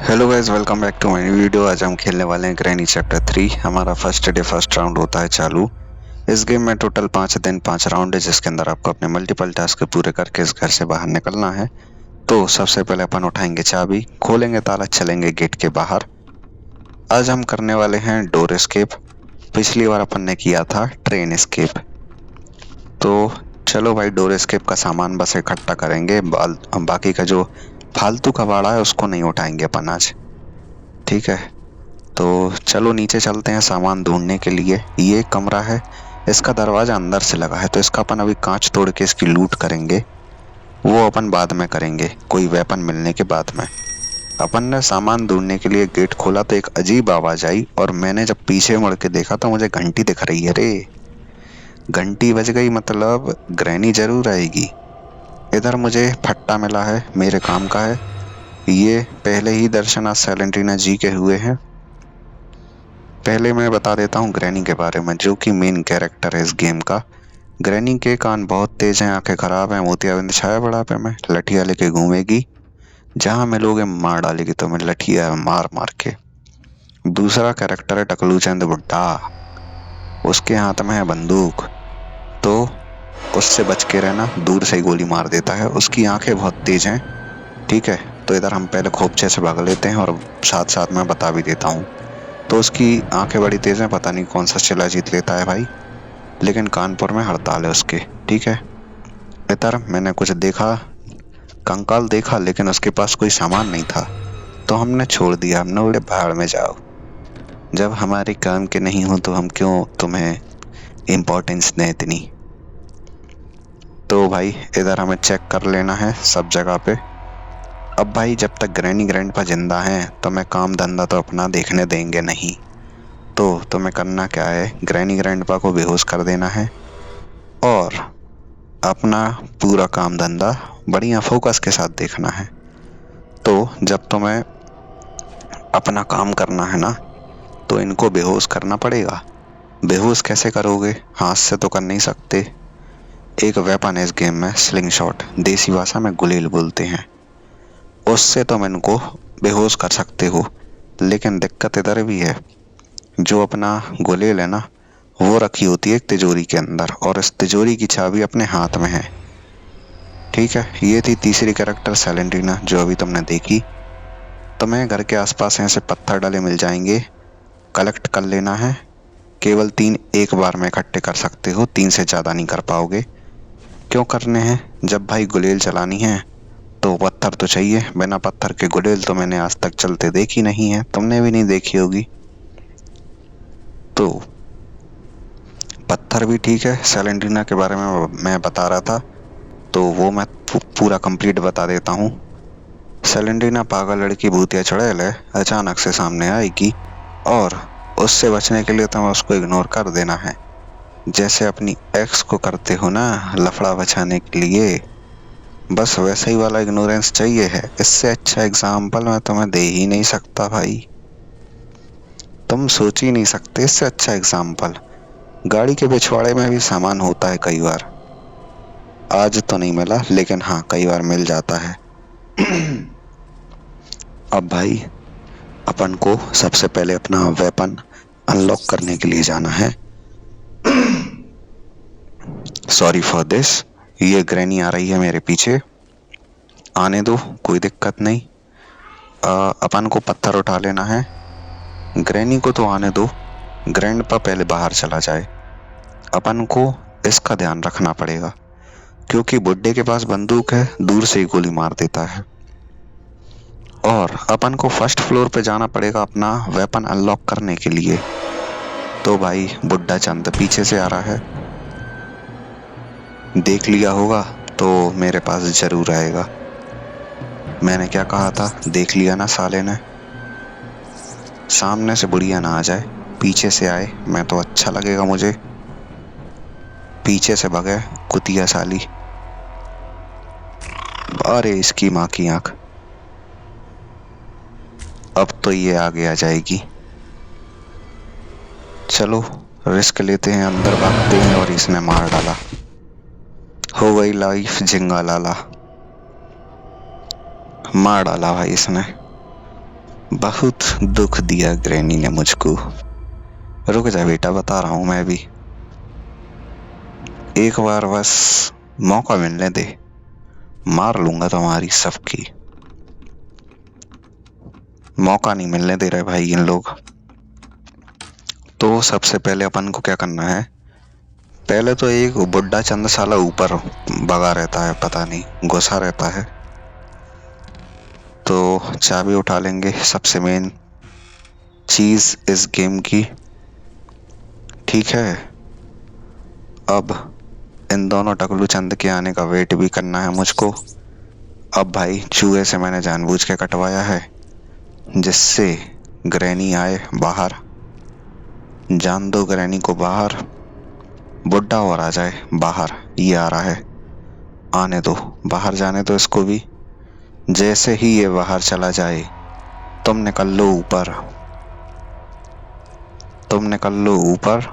Hello guys, welcome back to my video. आज हम खेलने वाले हैं ग्रैनी चैप्टर 3। हमारा फर्स्ट डे फर्स्ट राउंड होता है चालू। इस गेम में टोटल 5 दिन 5 राउंड है, जिसके अंदर आपको अपने मल्टीपल टास्क पूरे करके इस घर से बाहर निकलना है। तो सबसे पहले अपन उठाएंगे चाबी, खोलेंगे ताला, चलेंगे गेट के बाहर। आज हम करने वाले हैं डोर एस्केप। पिछली बार अपन ने किया था ट्रेन एस्केप। तो चलो भाई, डोर एस्केप का सामान बस इकट्ठा करेंगे। बाकी का जो फालतू कबाड़ा है उसको नहीं उठाएंगे अपन आज। ठीक है, तो चलो नीचे चलते हैं सामान ढूंढने के लिए। ये एक कमरा है, इसका दरवाजा अंदर से लगा है, तो इसका अपन अभी कांच तोड़ के इसकी लूट करेंगे। वो अपन बाद में करेंगे, कोई वेपन मिलने के बाद में। अपन ने सामान ढूंढने के लिए गेट खोला तो एक अजीब आवाज आई, और मैंने जब पीछे मुड़ के देखा तो मुझे घंटी दिख रही है। रे, घंटी बज गई, मतलब ग्रैनी जरूर आएगी। इधर मुझे फट्टा मिला है, मेरे काम का है। ये पहले ही दर्शन आज सैलेंटीना जी के हुए हैं। पहले मैं बता देता हूँ ग्रैनी के बारे में, जो कि मेन कैरेक्टर है इस गेम का। ग्रैनी के कान बहुत तेज हैं, आंखें खराब हैं, मोतियाबिंद छाया बुढ़ापे में, लठिया लेके घूमेगी। जहां मिलोगे मार डालेगी तुम्हें लठिया मार मार के। दूसरा कैरेक्टर है टकलू चंद बुड्ढा। उसके हाथ में है बंदूक, तो उससे बच के रहना, दूर से ही गोली मार देता है। उसकी आंखें बहुत तेज हैं। ठीक है, तो इधर हम पहले खोपचे से भाग लेते हैं, और साथ साथ मैं बता भी देता हूँ। तो उसकी आंखें बड़ी तेज हैं, पता नहीं कौन सा चिल्ला जीत लेता है भाई, लेकिन कानपुर में हड़ताल है उसके। ठीक है, इधर मैंने कुछ देखा, कंकाल देखा, लेकिन उसके पास कोई सामान नहीं था, तो हमने छोड़ दिया। हमने बोले भाड़ में जाओ, जब हमारे काम के नहीं हो तो हम क्यों तुम्हें इम्पोर्टेंस दें इतनी। तो भाई इधर हमें चेक कर लेना है सब जगह पे। अब भाई जब तक ग्रैनी ग्रैंडपा जिंदा हैं तो मैं काम धंधा तो अपना देखने देंगे नहीं। तो तुम्हें करना क्या है, ग्रैनी ग्रैंडपा को बेहोश कर देना है, और अपना पूरा काम धंधा बढ़िया फोकस के साथ देखना है। तो जब तुम्हें अपना काम करना है ना, तो इनको बेहोश करना पड़ेगा। बेहोश कैसे करोगे, हाथ से तो कर नहीं सकते। एक वेपन है इस गेम में, स्लिंग शॉट, देसी भाषा में गुलेल बोलते हैं। उससे तुम इनको बेहोश कर सकते हो, लेकिन दिक्कत इधर भी है। जो अपना गुलेल है ना, वो रखी होती है एक तिजोरी के अंदर, और इस तिजोरी की चाबी अपने हाथ में है। ठीक है, ये थी तीसरी कैरेक्टर सैलेंटीना, जो अभी तुमने देखी। तुम्हें घर के आसपास ऐसे पत्थर डले मिल जाएंगे, कलेक्ट कर लेना है। केवल 3 एक बार में इकट्ठे कर सकते हो, 3 से ज्यादा नहीं कर पाओगे। क्यों करने हैं, जब भाई गुलेल चलानी है तो पत्थर तो चाहिए। बिना पत्थर के गुलेल तो मैंने आज तक चलते देखी नहीं है, तुमने भी नहीं देखी होगी। तो पत्थर भी ठीक है, सैलेंटीना के बारे में मैं बता रहा था, तो वो मैं पूरा कंप्लीट बता देता हूँ। सेलेंटीना पागल लड़की भूतिया चुड़ैल है, अचानक से सामने आएगी, और उससे बचने के लिए तुम्हें उसको इग्नोर कर देना है, जैसे अपनी एक्स को करते हो ना लफड़ा बचाने के लिए। बस वैसा ही वाला इग्नोरेंस चाहिए है। इससे अच्छा एग्जाम्पल मैं तुम्हें दे ही नहीं सकता भाई, तुम सोच ही नहीं सकते इससे अच्छा एग्जाम्पल। गाड़ी के पिछवाड़े में भी सामान होता है कई बार। आज तो नहीं मिला, लेकिन हाँ कई बार मिल जाता है। अब भाई अपन को सबसे पहले अपना वेपन अनलॉक करने के लिए जाना है। Sorry for this. ये ग्रैनी आ रही है मेरे पीछे, आने दो, कोई दिक्कत नहीं। अपन को पत्थर उठा लेना है। ग्रैनी को तो आने दो, ग्रैंडपा पहले बाहर चला जाए। अपन को इसका ध्यान रखना पड़ेगा, क्योंकि बुड्ढे के पास बंदूक है, दूर से ही गोली मार देता है। और अपन को फर्स्ट फ्लोर पे जाना पड़ेगा अपना वेपन अनलॉक करने के लिए। तो भाई बुड्ढा चंद पीछे से आ रहा है, देख लिया होगा तो मेरे पास जरूर आएगा। मैंने क्या कहा था, देख लिया ना साले ने। सामने से बुढ़िया ना आ जाए, पीछे से आए मैं तो अच्छा लगेगा मुझे। पीछे से भगे कुतिया साली। अरे इसकी माँ की आंख, अब तो ये आगे आ जाएगी। चलो रिस्क लेते हैं, अंदर भागते हैं, और इसने मार डाला। हो गई लाइफ झिंगा लाला, मार डाला भाई इसने। बहुत दुख दिया ग्रैनी ने मुझको। रुक जा बेटा, बता रहा हूँ मैं भी। एक बार बस मौका मिलने दे, मार लूंगा तुम्हारी सबकी। मौका नहीं मिलने दे रहे भाई इन लोग। तो सबसे पहले अपन को क्या करना है, पहले तो एक बुड्ढा चंद साला ऊपर भगा रहता है, पता नहीं घुसा रहता है। तो चाबी उठा लेंगे, सबसे मेन चीज इस गेम की। ठीक है, अब इन दोनों टकलू चंद के आने का वेट भी करना है मुझको। अब भाई चूहे से मैंने जानबूझ के कटवाया है, जिससे ग्रैनी आए बाहर। जान दो ग्रैनी को बाहर, बुड्ढा और आ जाए बाहर। ये आ रहा है, आने दो, बाहर जाने दो इसको भी। जैसे ही ये बाहर चला जाए, तुम निकल लो ऊपर, तुम निकल लो ऊपर।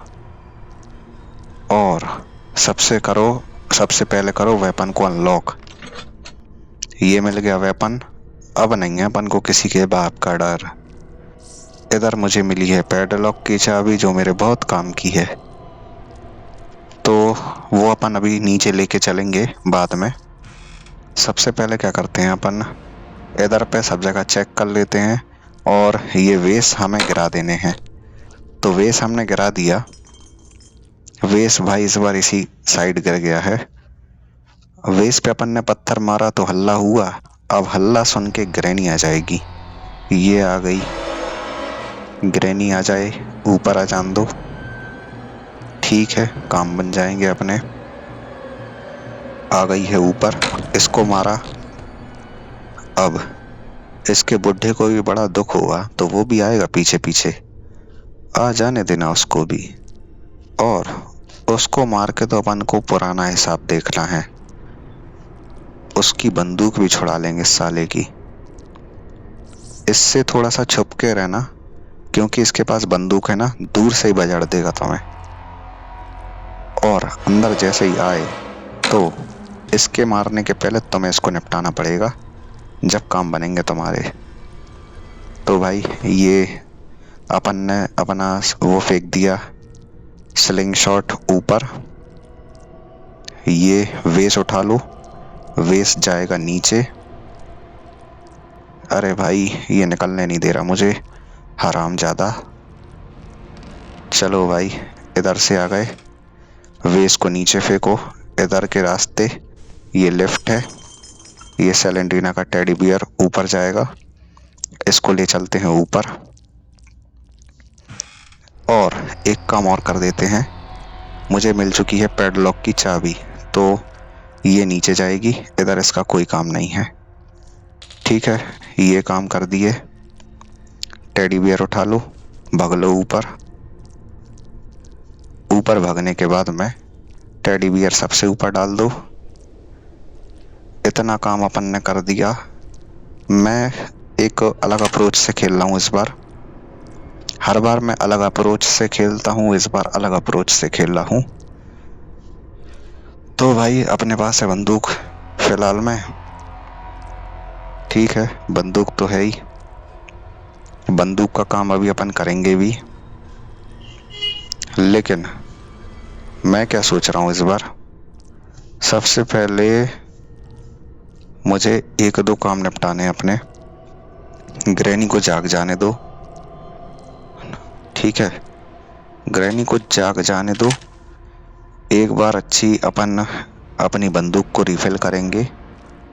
और सबसे पहले करो वेपन को अनलॉक। ये मिल गया वेपन। अब नहीं है अपन को किसी के बाप का डर। इधर मुझे मिली है पैडलॉक की चाबी, जो मेरे बहुत काम की है। तो वो अपन अभी नीचे लेके चलेंगे बाद में। सबसे पहले क्या करते हैं अपन, इधर पे सब जगह चेक कर लेते हैं। और ये वेस हमें गिरा देने हैं। तो वेस हमने गिरा दिया। वेस भाई इस बार इसी साइड गिर गया है। वेस पे अपन ने पत्थर मारा तो हल्ला हुआ। अब हल्ला सुन के ग्रैनी आ जाएगी। ये आ गई ग्रैनी, आ जाए ऊपर, आ जान दो। ठीक है, काम बन जाएंगे अपने। आ गई है ऊपर, इसको मारा। अब इसके बुढ़े को भी बड़ा दुख होगा, तो वो भी आएगा पीछे पीछे। आ जाने देना उसको भी। और उसको मार के तो अपन को पुराना हिसाब देखना है। उसकी बंदूक भी छुड़ा लेंगे साले की। इससे थोड़ा सा छुप के रहना, क्योंकि इसके पास बंदूक है ना, दूर से ही बजाड़ देगा तुम्हें। और अंदर जैसे ही आए तो इसके मारने के पहले तुम्हें इसको निपटाना पड़ेगा, जब काम बनेंगे तुम्हारे। तो भाई ये अपन ने अपना वो फेंक दिया स्लिंग शॉट ऊपर। ये वेस उठा लो, वेस जाएगा नीचे। अरे भाई ये निकलने नहीं दे रहा मुझे, हरामजादा। चलो भाई, इधर से आ गए। वेस को नीचे फेंको, इधर के रास्ते। ये लेफ्ट है। ये सेलेंड्रीना का टेडी बियर ऊपर जाएगा, इसको ले चलते हैं ऊपर। और एक काम और कर देते हैं, मुझे मिल चुकी है पैडलॉक की चाबी, तो ये नीचे जाएगी। इधर इसका कोई काम नहीं है। ठीक है, ये काम कर दिए। टेडी बियर उठा लो, भाग लो ऊपर। ऊपर भागने के बाद में टेडी बियर सबसे ऊपर डाल दो। इतना काम अपन ने कर दिया। मैं एक अलग अप्रोच से खेल रहा हूँ इस बार। हर बार मैं अलग अप्रोच से खेलता हूँ, इस बार अलग अप्रोच से खेल रहा हूँ। तो भाई अपने पास है बंदूक फिलहाल में। ठीक है, बंदूक तो है ही। बंदूक का काम अभी अपन करेंगे भी। लेकिन मैं क्या सोच रहा हूँ इस बार, सबसे पहले मुझे एक दो काम निपटाने हैं अपने। ग्रैनी को जाग जाने दो। ठीक है, ग्रैनी को जाग जाने दो। एक बार अच्छी अपन अपनी बंदूक को रिफिल करेंगे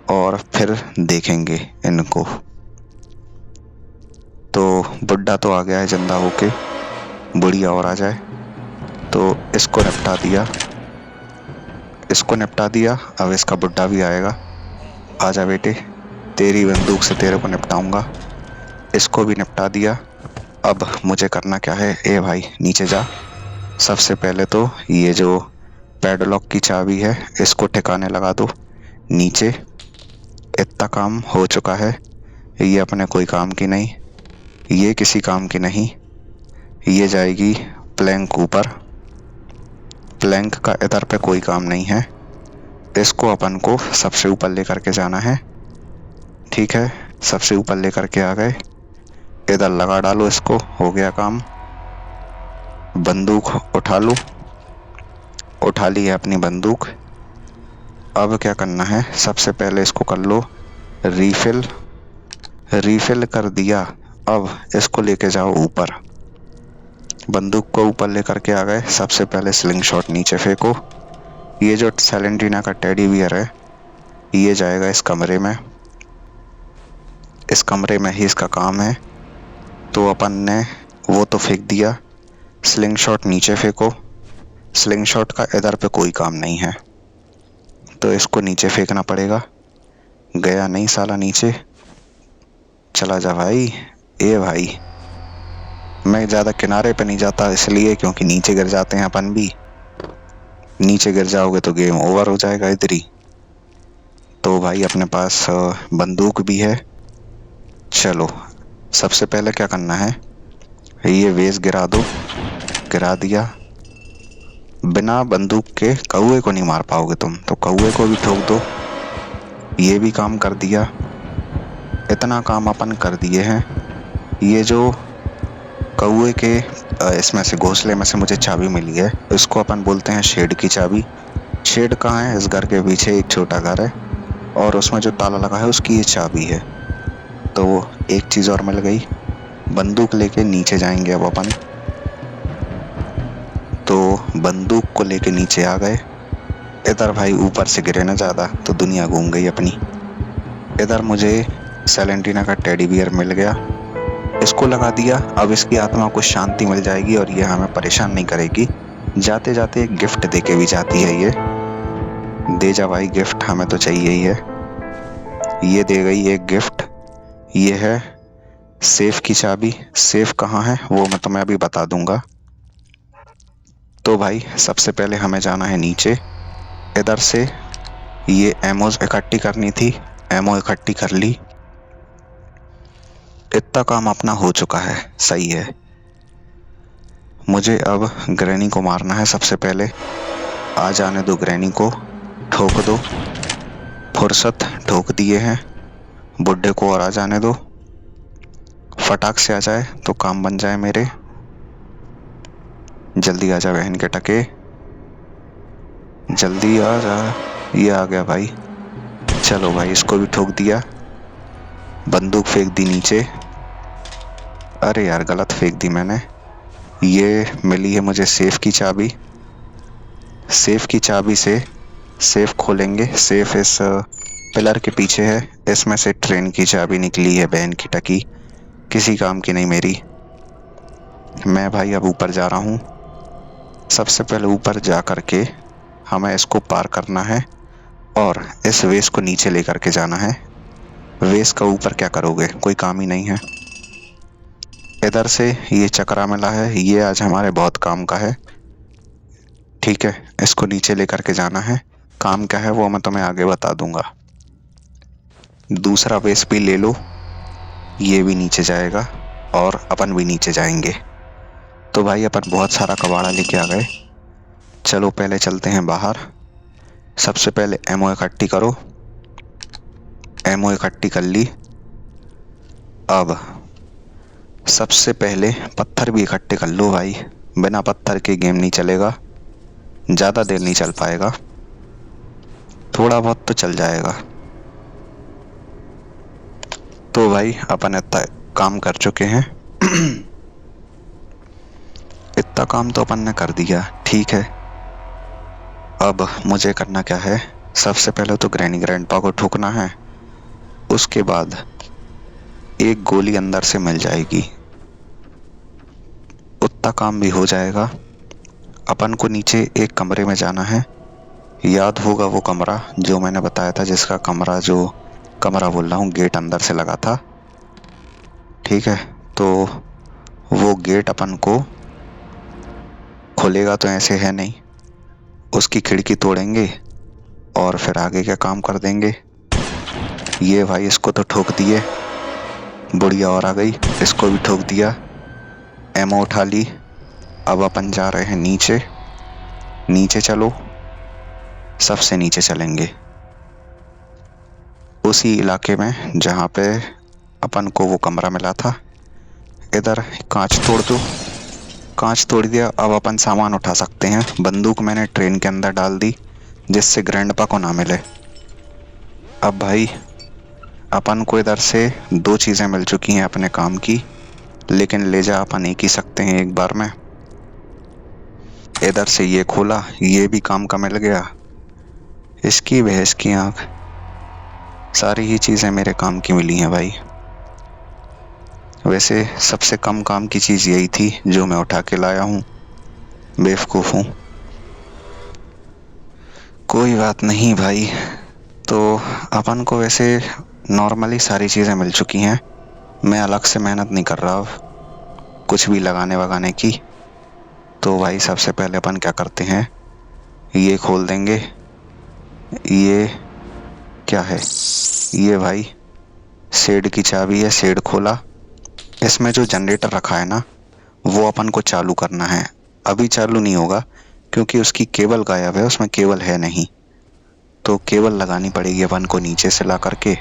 और फिर देखेंगे इनको। तो बुड्ढा तो आ गया है जिंदा होके, बुढ़िया और आ जाए तो इसको निपटा दिया। इसको निपटा दिया, अब इसका बुड्ढा भी आएगा। आजा बेटे, तेरी बंदूक से तेरे को निपटाऊंगा। इसको भी निपटा दिया। अब मुझे करना क्या है, ए भाई नीचे जा। सबसे पहले तो ये जो पैडलॉक की चाबी है, इसको ठिकाने लगा दो नीचे। इतना काम हो चुका है। ये अपने कोई काम की नहीं, ये किसी काम की नहीं। ये जाएगी प्लैंक ऊपर। प्लैंक का इधर पे कोई काम नहीं है। इसको अपन को सबसे ऊपर लेकर के जाना है। ठीक है, सबसे ऊपर लेकर के आ गए। इधर लगा डालो इसको, हो गया काम। बंदूक उठा लो, उठा ली है अपनी बंदूक। अब क्या करना है, सबसे पहले इसको कर लो रीफिल। रीफिल कर दिया। अब इसको लेके जाओ ऊपर, बंदूक को ऊपर लेकर के आ गए। सबसे पहले स्लिंग शॉट नीचे फेंको। ये जो सेलेंटीना का टेडी बियर है ये जाएगा इस कमरे में, इस कमरे में ही इसका काम है। तो अपन ने वो तो फेंक दिया। स्लिंग शॉट नीचे फेंको। स्लिंग शॉट का इधर पे कोई काम नहीं है तो इसको नीचे फेंकना पड़ेगा। गया नहीं साला नीचे, चला जा भाई। ए भाई, मैं ज्यादा किनारे पे नहीं जाता इसलिए क्योंकि नीचे गिर जाते हैं अपन भी। नीचे गिर जाओगे तो गेम ओवर हो जाएगा इधर ही। तो भाई अपने पास बंदूक भी है। चलो सबसे पहले क्या करना है, ये वेस गिरा दो। गिरा दिया। बिना बंदूक के कौए को नहीं मार पाओगे तुम, तो कौए को भी ठोक दो। ये भी काम कर दिया। इतना काम अपन कर दिए हैं। ये जो कौए के इसमें से घोंसले में से मुझे चाबी मिली है, इसको अपन बोलते हैं शेड की चाबी। शेड कहाँ है, इस घर के पीछे एक छोटा घर है और उसमें जो ताला लगा है उसकी ये चाबी है। तो एक चीज और मिल गई। बंदूक लेके नीचे जाएंगे अब अपन। तो बंदूक को लेके नीचे आ गए। इधर भाई ऊपर से गिरे ना ज्यादा तो दुनिया घूम गई अपनी। इधर मुझे सेलेंटीना का टेडी बियर मिल गया, इसको लगा दिया। अब इसकी आत्मा को शांति मिल जाएगी और ये हमें परेशान नहीं करेगी। जाते जाते एक गिफ्ट देके भी जाती है ये। दे जा भाई गिफ्ट, हमें तो चाहिए ही है। ये दे गई एक गिफ्ट। ये है सेफ की चाबी। सेफ कहाँ है वो मैं तुम्हें अभी बता दूंगा। तो भाई सबसे पहले हमें जाना है नीचे। इधर से ये एमोज इकट्ठी करनी थी, एमो इकट्ठी कर ली। इतना काम अपना हो चुका है, सही है। मुझे अब ग्रैनी को मारना है सबसे पहले। आ जाने दो ग्रैनी को, ठोक दो। फुर्सत ठोक दिए हैं। बुड्ढे को और आ जाने दो, फटाक से आ जाए तो काम बन जाए मेरे। जल्दी आ जा बहन के टके, जल्दी आ जा। ये आ गया भाई। चलो भाई इसको भी ठोक दिया। बंदूक फेंक दी नीचे। अरे यार गलत फेंक दी मैंने। ये मिली है मुझे सेफ की चाबी। सेफ की चाबी से सेफ खोलेंगे। सेफ इस पिलर के पीछे है। इसमें से ट्रेन की चाबी निकली है बहन की टकी, किसी काम की नहीं मेरी। मैं भाई अब ऊपर जा रहा हूँ। सबसे पहले ऊपर जा करके हमें इसको पार करना है और इस वेस को नीचे लेकर के जाना है। वेस का ऊपर क्या करोगे, कोई काम ही नहीं है। इधर से ये चक्रा मिला है, ये आज हमारे बहुत काम का है। ठीक है, इसको नीचे लेकर के जाना है। काम क्या है वो मैं तुम्हें आगे बता दूंगा। दूसरा वेस भी ले लो, ये भी नीचे जाएगा और अपन भी नीचे जाएंगे। तो भाई अपन बहुत सारा कबाड़ा लेके आ गए। चलो पहले चलते हैं बाहर। सबसे पहले एमओ इकट्ठी करो। एमओ इकट्ठी कर ली। अब सबसे पहले पत्थर भी इकट्ठे कर लो भाई, बिना पत्थर के गेम नहीं चलेगा। ज्यादा देर नहीं चल पाएगा, थोड़ा बहुत तो चल जाएगा। तो भाई अपन इतना काम कर चुके हैं। इतना काम तो अपन ने कर दिया, ठीक है। अब मुझे करना क्या है, सबसे पहले तो ग्रैनी ग्रैंडपा को ठोकना है। उसके बाद एक गोली अंदर से मिल जाएगी, उतना काम भी हो जाएगा। अपन को नीचे एक कमरे में जाना है। याद होगा वो कमरा जो मैंने बताया था, जिसका कमरा जो कमरा बोल रहा हूँ, गेट अंदर से लगा था। ठीक है, तो वो गेट अपन को खुलेगा तो ऐसे है नहीं, उसकी खिड़की तोड़ेंगे और फिर आगे क्या काम कर देंगे। ये भाई इसको तो ठोक दिए, बुढ़िया और आ गई, इसको भी ठोक दिया। एमओ उठा ली। अब अपन जा रहे हैं नीचे। नीचे चलो, सबसे नीचे चलेंगे, उसी इलाके में जहाँ पे अपन को वो कमरा मिला था। इधर कांच तोड़ दो। कांच तोड़ दिया। अब अपन सामान उठा सकते हैं। बंदूक मैंने ट्रेन के अंदर डाल दी जिससे ग्रैंडपा को ना मिले। अब भाई अपन को इधर से 2 चीजें मिल चुकी हैं अपने काम की, लेकिन ले जा अपन एक ही सकते हैं एक बार में। इधर से ये खोला, ये भी काम का मिल गया। इसकी भैंस की आंख, सारी ही चीजें मेरे काम की मिली हैं भाई। वैसे सबसे कम काम की चीज यही थी जो मैं उठा के लाया हूँ। बेवकूफ हूँ। कोई बात नहीं भाई। तो अपन को वैसे नॉर्मली सारी चीजें मिल चुकी हैं। मैं अलग से मेहनत नहीं कर रहा अब कुछ भी लगाने वगाने की। तो भाई सबसे पहले अपन क्या करते हैं, ये खोल देंगे। ये क्या है? ये भाई शेड की चाबी है। शेड खोला। इसमें जो जनरेटर रखा है ना, वो अपन को चालू करना है। अभी चालू नहीं होगा क्योंकि उसकी केबल गायब है, उसमें केबल है नहीं। तो केबल लगानी पड़ेगी अपन को नीचे से ला करके।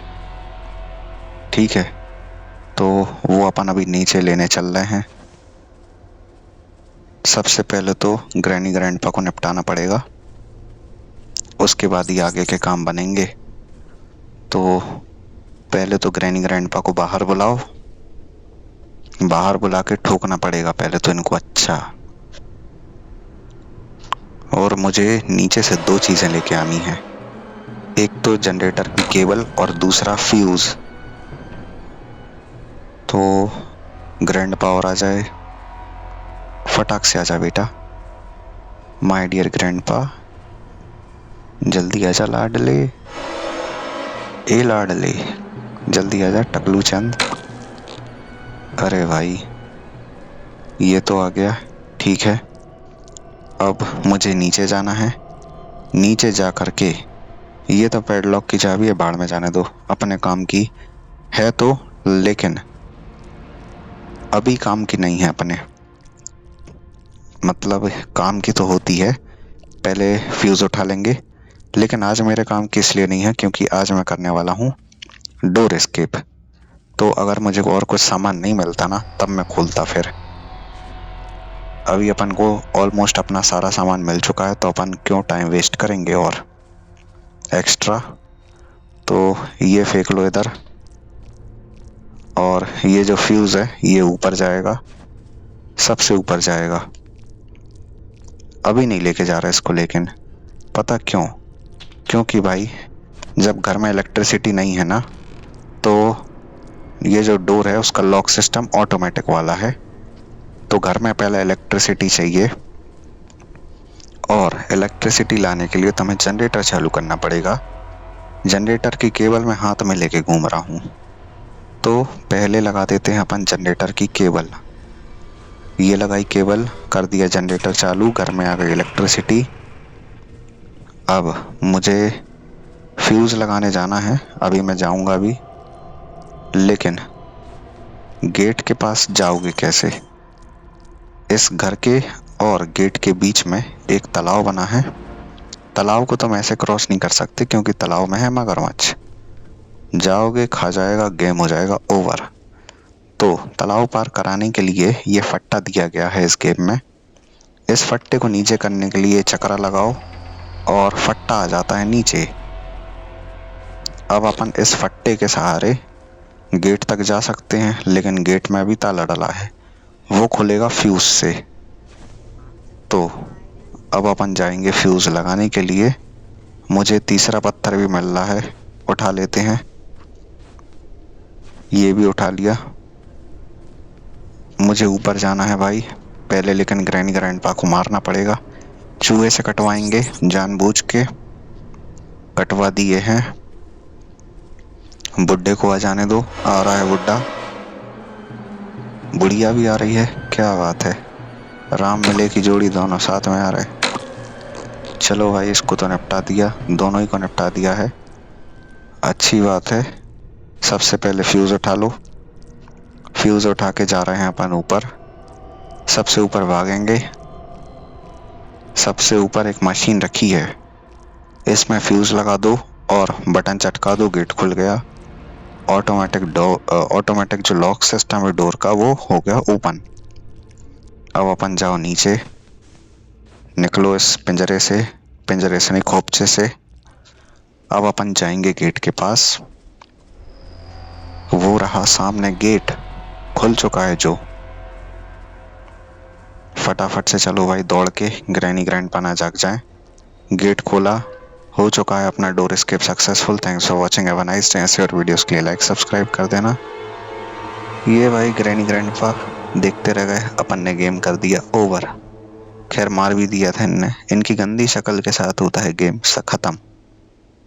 ठीक है, तो वो अपन अभी नीचे लेने चल रहे हैं। सबसे पहले तो ग्रैनी ग्रैंडपा को निपटाना पड़ेगा, उसके बाद ही आगे के काम बनेंगे। तो पहले तो ग्रैनी ग्रैंडपा को बाहर बुलाओ। बाहर बुला के ठोकना पड़ेगा पहले तो इनको अच्छा। और मुझे नीचे से 2 चीजें लेके आनी है, एक तो जनरेटर की केबल और दूसरा फ्यूज। तो ग्रैंडपा और आ जाए, फटाक से आजा बेटा। माय डियर ग्रैंडपा, जल्दी आजा लाडले। ए लाडले, जल्दी आजा टकलू चंद। अरे भाई ये तो आ गया। ठीक है, अब मुझे नीचे जाना है। नीचे जा करके, ये तो पैडलॉक की चाबी है, बाढ़ में जाने दो, अपने काम की है तो, लेकिन अभी काम की नहीं है अपने। मतलब काम की तो होती है, पहले फ्यूज उठा लेंगे। लेकिन आज मेरे काम की इसलिए नहीं है क्योंकि आज मैं करने वाला हूँ डोर एस्केप। तो अगर मुझे और कुछ सामान नहीं मिलता ना, तब मैं खोलता फिर। अभी अपन को ऑलमोस्ट अपना सारा सामान मिल चुका है, तो अपन क्यों टाइम वेस्ट करेंगे और एक्स्ट्रा। तो ये फेंक लो इधर। और ये जो फ्यूज है ये ऊपर जाएगा, सबसे ऊपर जाएगा। अभी नहीं लेके जा रहा इसको, लेकिन पता क्यों? क्योंकि भाई जब घर में इलेक्ट्रिसिटी नहीं है ना, तो ये जो डोर है उसका लॉक सिस्टम ऑटोमेटिक वाला है। तो घर में पहले इलेक्ट्रिसिटी चाहिए, और इलेक्ट्रिसिटी लाने के लिए तुम्हें जनरेटर चालू करना पड़ेगा। जनरेटर की केबल मैं हाथ में लेके घूम रहा हूँ। तो पहले लगा देते हैं अपन जनरेटर की केबल। ये लगाई केबल, कर दिया जनरेटर चालू, घर में आ गई इलेक्ट्रिसिटी। अब मुझे फ्यूज लगाने जाना है, अभी मैं जाऊंगा अभी। लेकिन गेट के पास जाओगे कैसे? इस घर के और गेट के बीच में एक तालाब बना है। तालाब को तुम ऐसे क्रॉस नहीं कर सकते क्योंकि तालाब में है मगरमच्छ। जाओगे खा जाएगा, गेम हो जाएगा ओवर। तो तालाब पार कराने के लिए ये फट्टा दिया गया है इस गेम में। इस फट्टे को नीचे करने के लिए चक्रा लगाओ और फट्टा आ जाता है नीचे। अब अपन इस फट्टे के सहारे गेट तक जा सकते हैं, लेकिन गेट में अभी ताला डला है, वो खुलेगा फ्यूज से। तो अब अपन जाएंगे फ्यूज लगाने के लिए। मुझे तीसरा पत्थर भी मिल रहा है, उठा लेते हैं। ये भी उठा लिया। मुझे ऊपर जाना है भाई पहले, लेकिन ग्रैनी ग्रैंडपा को मारना पड़ेगा। चूहे से कटवाएंगे, जानबूझ के कटवा दिए हैं। बुड्ढे को आ जाने दो, आ रहा है बुड्ढा। बुढ़िया भी आ रही है, क्या बात है। राम मिले की जोड़ी दोनों साथ में आ रहे। चलो भाई इसको तो निपटा दिया, दोनों ही को निपटा दिया है, अच्छी बात है। सबसे पहले फ्यूज उठा लो। फ्यूज उठा के जा रहे हैं अपन ऊपर। सबसे ऊपर भागेंगे। सबसे ऊपर एक मशीन रखी है, इसमें फ्यूज लगा दो और बटन चटका दो, गेट खुल गया। ऑटोमेटिक जो लॉक सिस्टम है डोर का वो हो गया ओपन। अब अपन जाओ नीचे, निकलो इस पिंजरे से नहीं खोपचे से। अब अपन जाएंगे गेट के पास। वो रहा सामने गेट, खुल चुका है जो। फटाफट से चलो भाई दौड़ के, ग्रैनी ग्रैंडपा ना जाग जाए। गेट खोला, हो चुका है अपना door escape successful. Thanks for watching, have a nice day. ऐसे और वीडियोस के लिए लाइक सब्सक्राइब कर देना। ये भाई ग्रैनी ग्रैंडपा देखते रह गए, अपन ने गेम कर दिया ओवर। खैर मार भी दिया था इनने, इनकी गंदी शक्ल के साथ होता है गेम खत्म।